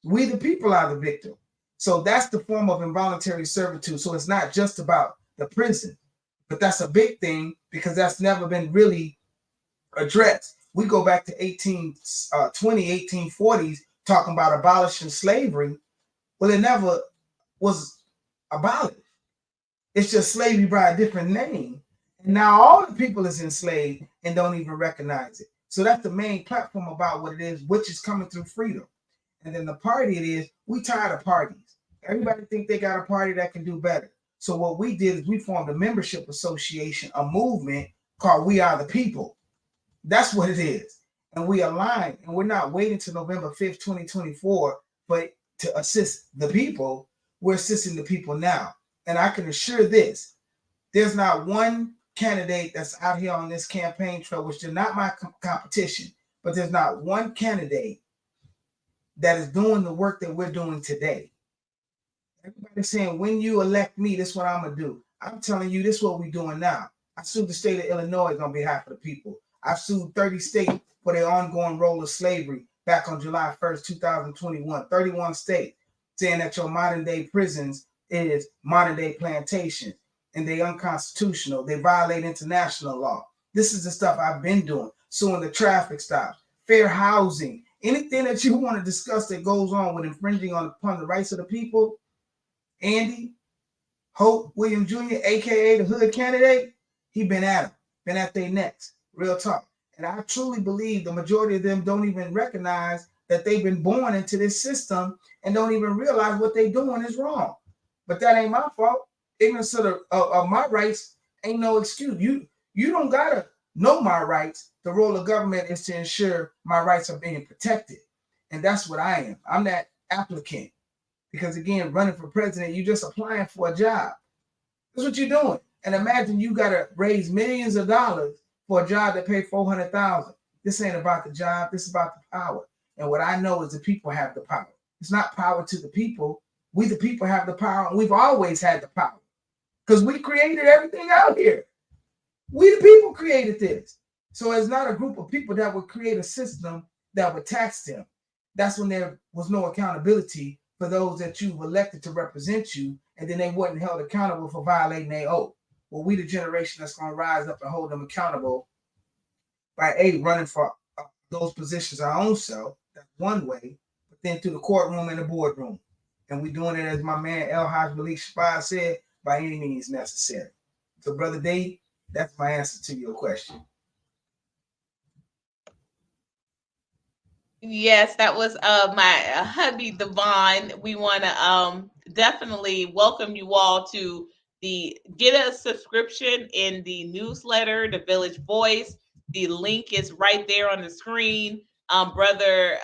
We, the people, are the victim. So that's the form of involuntary servitude. So it's not just about the prison, but that's a big thing because that's never been really addressed. We go back to 1840s talking about abolishing slavery. Well, it never was abolished. It's just slavery by a different name. And now all the people is enslaved and don't even recognize it. So that's the main platform about what it is, which is coming through freedom. And then the party it is, we tired of parties. Everybody think they got a party that can do better. So what we did is we formed a membership association, a movement called We Are the People. That's what it is. And we align, and we're not waiting till November 5th, 2024, but to assist the people, we're assisting the people now. And I can assure this, there's not one candidate that's out here on this campaign trail, which is not my competition, but there's not one candidate that is doing the work that we're doing today. Everybody's saying, when you elect me, this is what I'm going to do. I'm telling you, this is what we're doing now. I sued the state of Illinois on behalf of the people. I've sued 30 states for their ongoing role of slavery back on July 1st, 2021. 31 states saying that your modern day prisons is modern day plantations and they unconstitutional. They violate international law. This is the stuff I've been doing. Suing the traffic stops, fair housing, anything that you want to discuss that goes on with infringing upon the rights of the people. Andy Hope Williams Jr., aka the hood candidate, he been at them, been at their necks. Real talk. And I truly believe the majority of them don't even recognize that they've been born into this system and don't even realize what they're doing is wrong. But that ain't my fault. Ignorance of my rights ain't no excuse. You don't gotta know my rights. The role of government is to ensure my rights are being protected. And that's what I am. I'm that applicant. Because again, running for president, you're just applying for a job. That's what you're doing. And imagine you gotta raise millions of dollars for a job that pays $400,000. This ain't about the job. This is about the power. And what I know is the people have the power. It's not power to the people. We, the people, have the power, and we've always had the power because we created everything out here. We, the people, created this. So it's not a group of people that would create a system that would tax them. That's when there was no accountability for those that you've elected to represent you, and then they weren't held accountable for violating their oath. Well, we the generation that's going to rise up and hold them accountable by running for those positions our own self. That's one way, but then through the courtroom and the boardroom. And we're doing it, as my man El Haj Malik Shabazz said, by any means necessary. So, Brother Dave, that's my answer to your question. Yes, that was my hubby Devon. We want to definitely welcome you all to get a subscription in the newsletter, The Village Voice. The link is right there on the screen. Brother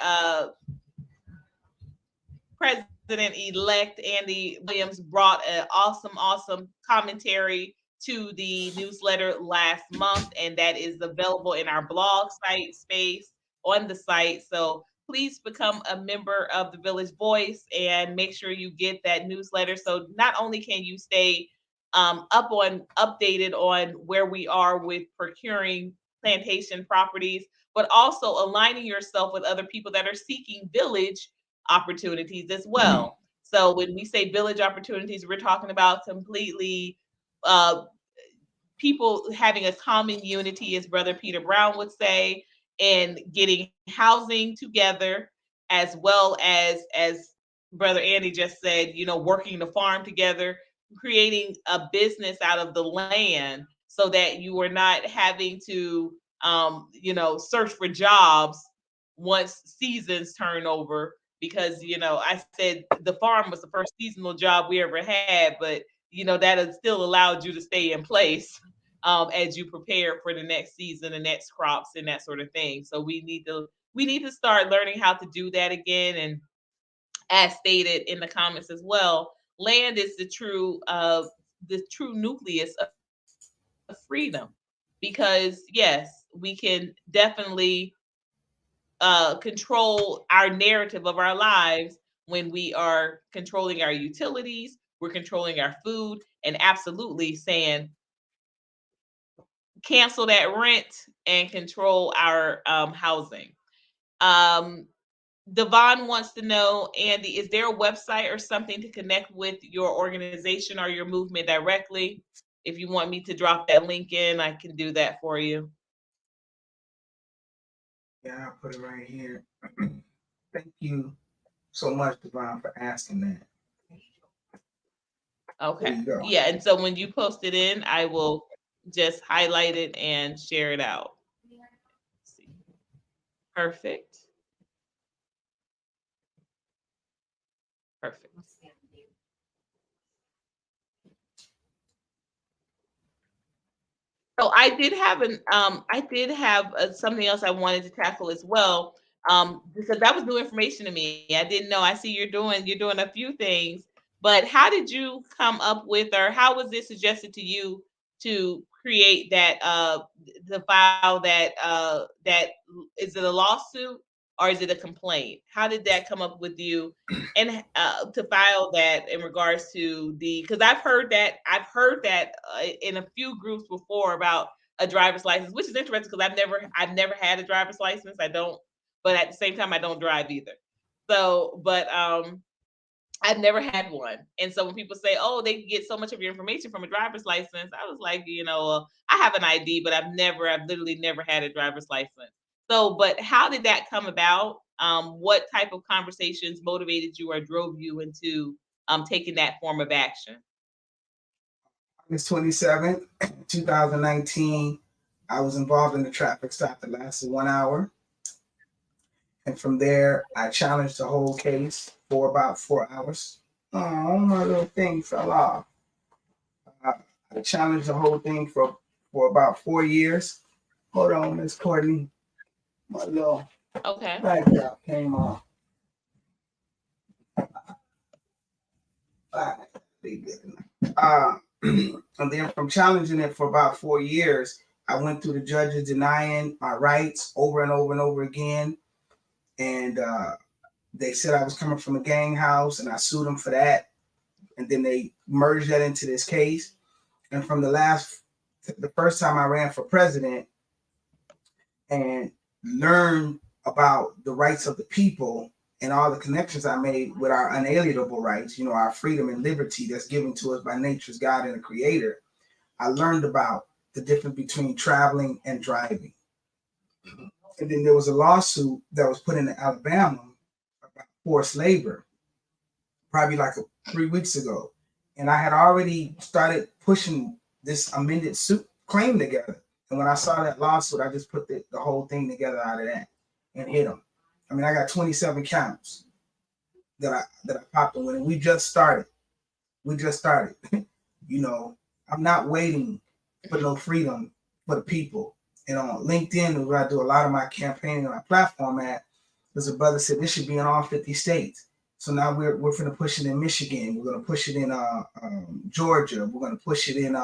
President-elect Andy Williams brought an awesome commentary to the newsletter last month, and that is available in our blog site space on the site. So please become a member of the Village Voice and make sure you get that newsletter. So not only can you stay updated on where we are with procuring plantation properties, but also aligning yourself with other people that are seeking village opportunities as well. So when we say village opportunities, we're talking about completely uh, people having a common unity, as Brother Peter Brown would say, and getting housing together, as well as Brother Andy just said, working the farm together, creating a business out of the land so that you are not having to, search for jobs once seasons turn over. Because, I said the farm was the first seasonal job we ever had, but, that has still allowed you to stay in place as you prepare for the next season, the next crops, and that sort of thing. So we need to start learning how to do that again. And as stated in the comments as well, land is the true nucleus of freedom. Because yes, we can definitely control our narrative of our lives when we are controlling our utilities, we're controlling our food, and absolutely saying cancel that rent and control our housing. Um, Devon wants to know, Andy, is there a website or something to connect with your organization or your movement directly? If you want me to drop that link in, I can do that for you. Yeah, I'll put it right here. Thank you so much, Devon, for asking that. There Okay. you go. Yeah. And so when you post it in, I will just highlight it and share it out. Let's see. Perfect. Perfect. So I did have something else I wanted to tackle as well. Because that was new information to me. I didn't know. I see you're doing a few things, but how did you come up with, or how was it suggested to you to create that to file that is it a lawsuit or is it a complaint? How did that come up with you? And to file that in regards to the, because I've heard that in a few groups before about a driver's license, which is interesting because I've never had a driver's license. I don't, but at the same time I don't drive either. So, but I've never had one. And so when people say, "Oh, they can get so much of your information from a driver's license," I was like, I have an ID, but I've literally never had a driver's license. So, but how did that come about? What type of conversations motivated you or drove you into taking that form of action? August 27th, 2019, I was involved in a traffic stop that lasted 1 hour. And from there, I challenged the whole case for about 4 hours. Oh, my little thing fell off. I, I challenged the whole thing for about 4 years. Hold on, Miss Courtney. My little Okay. backdrop came off. All right. And then from challenging it for about 4 years, I went through the judges denying my rights over and over and over again. And they said I was coming from a gang house, and I sued them for that. And then they merged that into this case. And from the first time I ran for president and learned about the rights of the people and all the connections I made with our unalienable rights, our freedom and liberty that's given to us by nature's God and the Creator, I learned about the difference between traveling and driving. And then there was a lawsuit that was put into Alabama about forced labor, probably like 3 weeks ago. And I had already started pushing this amended suit claim together. And when I saw that lawsuit, I just put the whole thing together out of that and hit them. I mean, I got 27 counts that I popped them with, and we just started. We just started. I'm not waiting for no freedom for the people. And on LinkedIn, where I do a lot of my campaigning on my platform at, there's a brother said this should be in all 50 states. So now we're going to push it in Michigan. We're going to push it in Georgia. We're going to push it in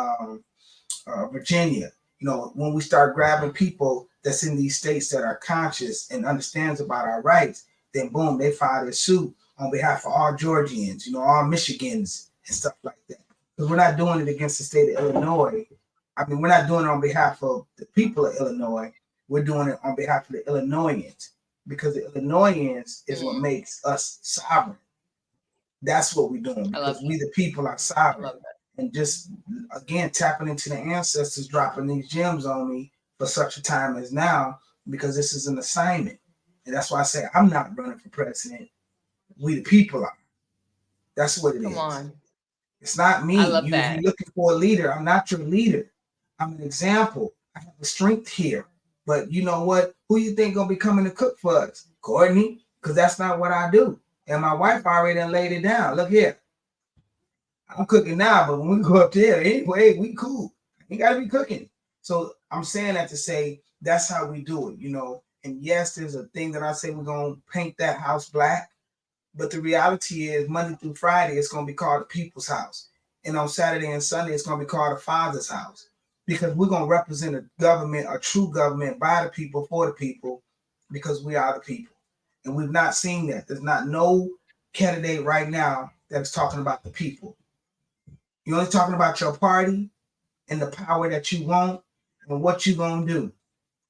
Virginia. When we start grabbing people that's in these states that are conscious and understands about our rights, then boom, they file their suit on behalf of all Georgians, all Michigans and stuff like that. Because we're not doing it against the state of Illinois. I mean, we're not doing it on behalf of the people of Illinois. We're doing it on behalf of the Illinoisans, because the Illinoisans is what makes us sovereign. That's what we're doing, I love because we that. the people are I sovereign. love that. And just again tapping into the ancestors, dropping these gems on me for such a time as now, because this is an assignment. And that's why I say I'm not running for president. We the people are. That's what it Come is. on. It's not I me. love If that. you're looking for a leader, I'm not your leader. I'm an example. I have the strength here. But you know what? Who you think gonna be coming to cook for us? Courtney? Because that's not what I do. And my wife already done laid it down. Look here. I'm cooking now, but when we go up there, anyway, we cool. You gotta be cooking. So I'm saying that to say that's how we do it, you know. And yes, there's a thing that I say we're gonna paint that house black, but the reality is Monday through Friday it's gonna be called the people's house. And on Saturday and Sunday it's gonna be called the Father's house. Because we're gonna represent a government, a true government by the people, for the people, because we are the people. And we've not seen that. There's not no candidate right now that's talking about the people. You're only talking about your party and the power that you want and what you gonna do.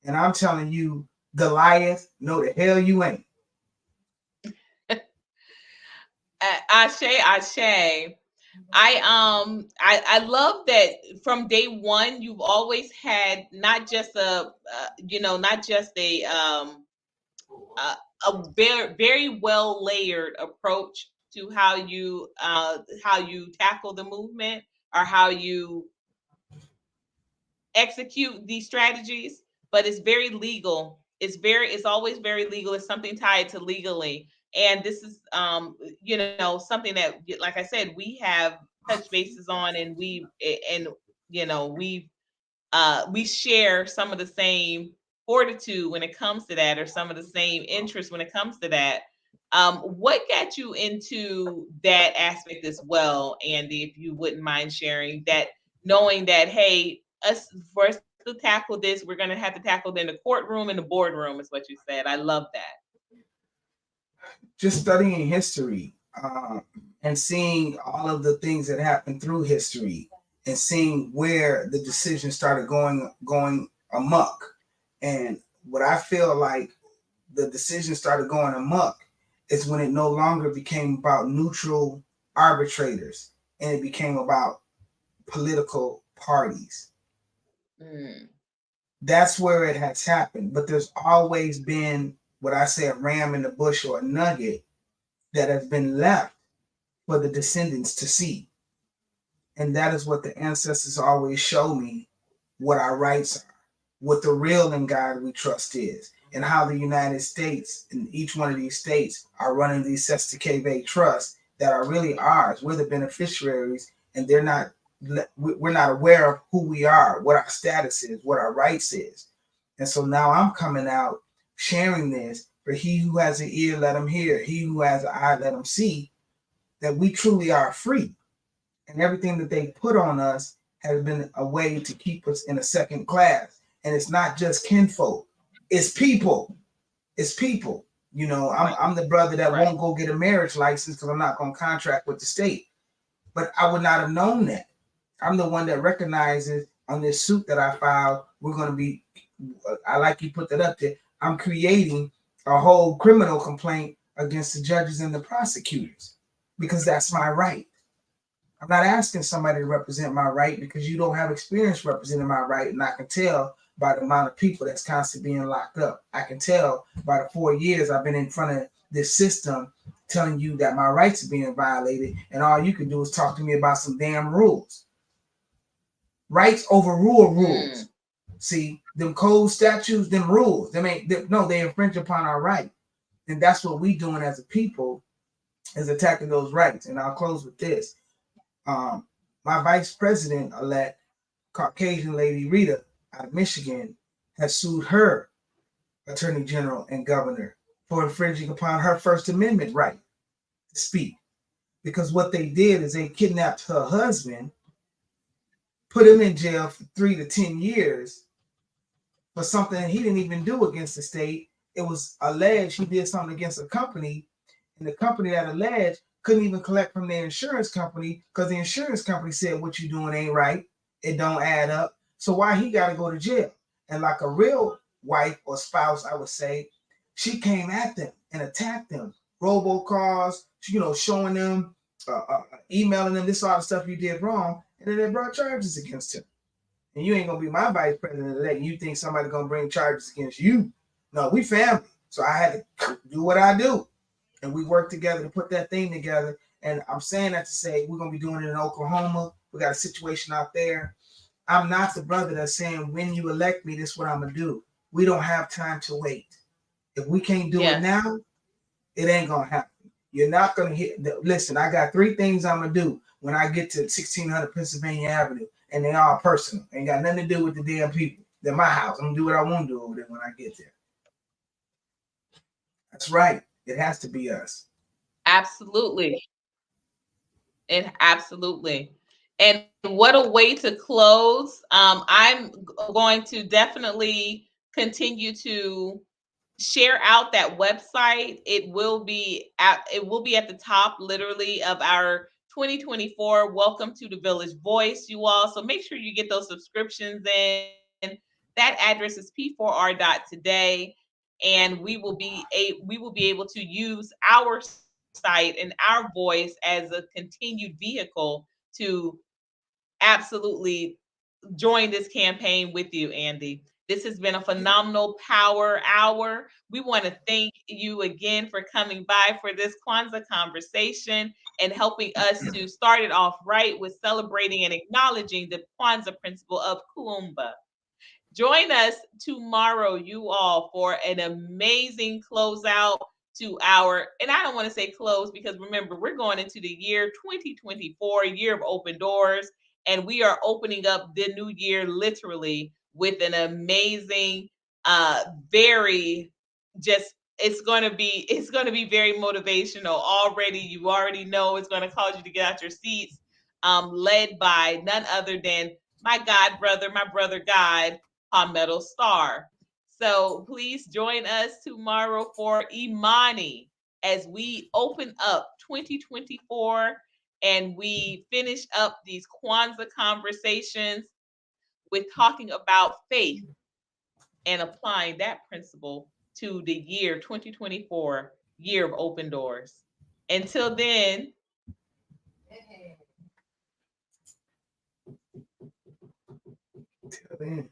And I'm telling you, Goliath, no the hell you ain't. Ashe, Ashe. I love that from day one you've always had not just not just a very very well layered approach to how you tackle the movement or how you execute these strategies, but it's very legal. It's always very legal. It's something tied to legally. And this is something that, like I said, we have touched bases on, and we share some of the same fortitude when it comes to that, or some of the same interest when it comes to that. What got you into that aspect as well, Andy, if you wouldn't mind sharing that, knowing that, hey, us for us to tackle this, we're going to have to tackle it in the courtroom and the boardroom, is what you said. I love that. Just studying history and seeing all of the things that happened through history and seeing where the decision started going amok. And what I feel like the decision started going amok is when it no longer became about neutral arbitrators and it became about political parties. Mm. That's where it has happened. But there's always been what I say a ram in the bush or a nugget that has been left for the descendants to see. And that is what the ancestors always show me, what our rights are, what the real in God we trust is, and how the United States and each one of these states are running these Sestakeve trusts that are really ours. We're the beneficiaries, and we're not aware of who we are, what our status is, what our rights is. And so now I'm coming out sharing this. For he who has an ear, let him hear. He who has an eye, let him see, that we truly are free. And everything that they put on us has been a way to keep us in a second class. And it's not just kinfolk, it's people. It's people. You know, I'm the brother that won't go get a marriage license because I'm not going to contract with the state. But I would not have known that. I'm the one that recognizes on this suit that I filed, we're going to be, I like you put that up there, I'm creating a whole criminal complaint against the judges and the prosecutors because that's my right. I'm not asking somebody to represent my right because you don't have experience representing my right. And I can tell by the amount of people that's constantly being locked up. I can tell by the 4 years I've been in front of this system telling you that my rights are being violated. And all you can do is talk to me about some damn rules. Rights overrule rules. See, them code statutes, them rules, they infringe upon our right. And that's what we doing as a people, is attacking those rights. And I'll close with this. My vice president elect, Caucasian lady Rita out of Michigan, has sued her attorney general and governor for infringing upon her First Amendment right to speak. Because what they did is they kidnapped her husband, put him in jail for 3 to 10 years for something he didn't even do against the state. It was alleged he did something against a company, and the company that alleged couldn't even collect from their insurance company because the insurance company said what you doing ain't right. It don't add up. So why he got to go to jail? And like a real wife or spouse, I would say, she came at them and attacked them. Robocalls, showing them, emailing them, this all the stuff you did wrong. And then they brought charges against him. And you ain't going to be my vice president elect. You think somebody's going to bring charges against you. No, we family. So I had to do what I do. And we worked together to put that thing together. And I'm saying that to say we're going to be doing it in Oklahoma. We got a situation out there. I'm not the brother that's saying, when you elect me, this is what I'm going to do. We don't have time to wait. If we can't do it now, it ain't going to happen. You're not going to hit. Listen, I got 3 things I'm going to do when I get to 1600 Pennsylvania Avenue, and they all personal. Ain't got nothing to do with the damn people. They're my house. I'm going to do what I want to do over there when I get there. That's right. It has to be us. Absolutely. Absolutely. And what a way to close. I'm going to definitely continue to share out that website. It will be at the top literally of our 2024 Welcome to the Village Voice, you all. So make sure you get those subscriptions in. That address is p4r.today, and we will be able to use our site and our voice as a continued vehicle to absolutely join this campaign with you, Andy. This has been a phenomenal power hour. We want to thank you again for coming by for this Kwanzaa conversation and helping us to start it off right with celebrating and acknowledging the Kwanzaa principle of Kuumba. Join us tomorrow, you all, for an amazing closeout to our, and I don't want to say close because remember, we're going into the year 2024, year of open doors, and we are opening up the new year literally with an amazing, very just it's going to be very motivational already. You already know it's going to cause you to get out your seats, led by none other than my God brother, my brother God, Palmetto Star. So please join us tomorrow for Imani as we open up 2024 and we finish up these Kwanzaa conversations with talking about faith and applying that principle to the year 2024, year of open doors. Until then, Till then.